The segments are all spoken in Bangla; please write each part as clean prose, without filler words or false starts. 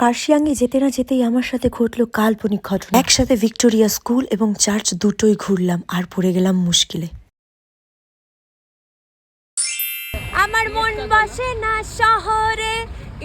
কার্শিয়াংয়ে যেতে না যেতেই আমার সাথে ঘটলো কাল্পনিক ঘটনা। একসাথে ভিক্টোরিয়া স্কুল এবং চার্চ দুটোই ঘুরলাম আর পড়ে গেলাম মুশকিলে। আমার মন বসে না শহরে,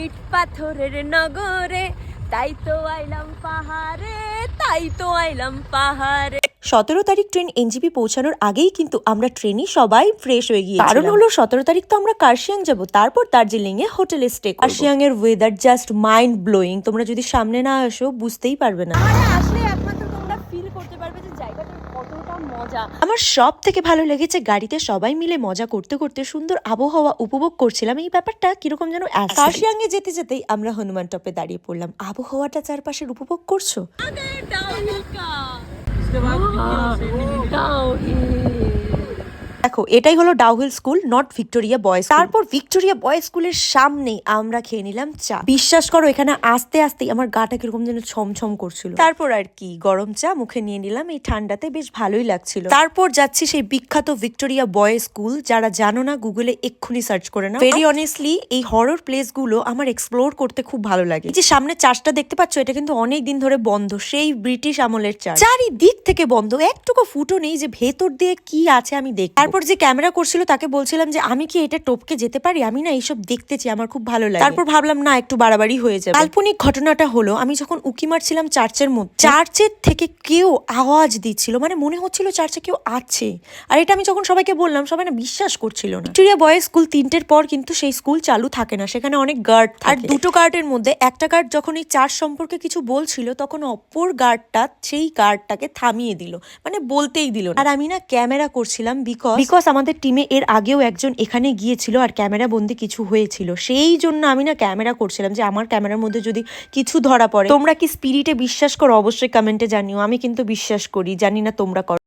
ইট পাথরের নগরে, তাই তো আইলাম পাহাড়ে, তাই তো আইলাম পাহাড়ে। 17 তারিখ ট্রেন এনজিপি পৌঁছানোর আগেই কিন্তু আমরা ট্রেনে সবাই ফ্রেশ হয়ে গিয়েছিলাম। কারণ হলো 17 তারিখ তো আমরা কার্শিয়াং যাব, তারপর দার্জিলিং এ হোটেলে স্টে করব। কার্শিয়াং এর ওয়েদার জাস্ট মাইন্ড ব্লোয়িং। তোমরা যদি সামনে না আসো বুঝতেই পারবে না। আসলে একমাত্র তোমরা ফিল করতে পারবে যে জায়গাটা কতটা মজা। আমার সব থেকে ভালো লেগেছে গাড়িতে সবাই মিলে মজা করতে করতে সুন্দর আবহাওয়া উপভোগ করছিলাম। এই ব্যাপারটা কিরকম যেন কার্শিয়াং এ যেতে যেতেই আমরা হনুমান টপে দাঁড়িয়ে পড়লাম। আবহাওয়াটা চারপাশের উপভোগ করছো? দেখো, এটাই হলো Dowhill school, not Victoria boys. তারপর ভিক্টোরিয়া বয়েজ স্কুলের সামনেই আমরা খেয়ে নিলাম চা। বিশ্বাস করো, এখানে আসতে আসতেই আমার গাটা কিরকম যেন ছমছম করছিল। তারপর আর কি, গরম চা মুখে নিয়ে নিলাম। এই ঠান্ডাতে বেশ ভালোই লাগছিল। তারপর যাচ্ছি সেই বিখ্যাত ভিক্টোরিয়া বয়েজ স্কুল। যারা জানো না, গুগলে এক্ষুনি সার্চ করে নাও। ভেরি অনেস্টলি এই হরর প্লেস গুলো আমার এক্সপ্লোর করতে খুব ভালো লাগে। এই যে সামনে চার্চটা দেখতে পাচ্ছ, এটা কিন্তু অনেক দিন ধরে বন্ধ। সেই ব্রিটিশ আমলের চার্চ, চারিদিক থেকে বন্ধ, একটুকু ফুটো নেই যে ভেতর দিয়ে কি আছে আমি দেখব। তারপর যে ক্যামেরা করছিল তাকে বলছিলাম যে আমি কি এটা টপকে যেতে পারি, আমি না এইসব দেখতেছি, আমার খুব ভালো লাগে। তারপর ভাবলাম না, একটু বাড়াবাড়ি হয়ে যাবে। কাল্পনিক ঘটনাটা হলো, আমি যখন উকি মারছিলাম চার্চের মধ্যে, চার্চের থেকে কেউ আওয়াজ দিচ্ছিল, মানে মনে হচ্ছিল চার্চে কেউ আছে। আর এটা আমি যখন সবাইকে বললাম, সবাই না বিশ্বাস করছিল না। ভিক্টোরিয়া বয়েজ স্কুল 3টের পর কিন্তু সেই স্কুল চালু থাকে না, সেখানে অনেক গার্ড থাকে। আর দুটো গার্ডের মধ্যে একটা গার্ড যখন এই চার্চ সম্পর্কে কিছু বলছিল, তখন অপর গার্ডটা সেই গার্ডটাকে থামিয়ে দিল, মানে বলতেই দিল না। আর আমি না ক্যামেরা করছিলাম বিকজ আমাদের টিমে এর আগেও একজন এখানে গিয়েছিল আর ক্যামেরা বন্দি কিছু হয়েছিল। সেই জন্য আমি না ক্যামেরা করছিলাম যে আমার ক্যামেরার মধ্যে যদি কিছু ধরা পড়ে। তোমরা কি স্পিরিটে বিশ্বাস করো? অবশ্যই কমেন্টে জানিও। আমি কিন্তু বিশ্বাস করি, জানি না তোমরা করো।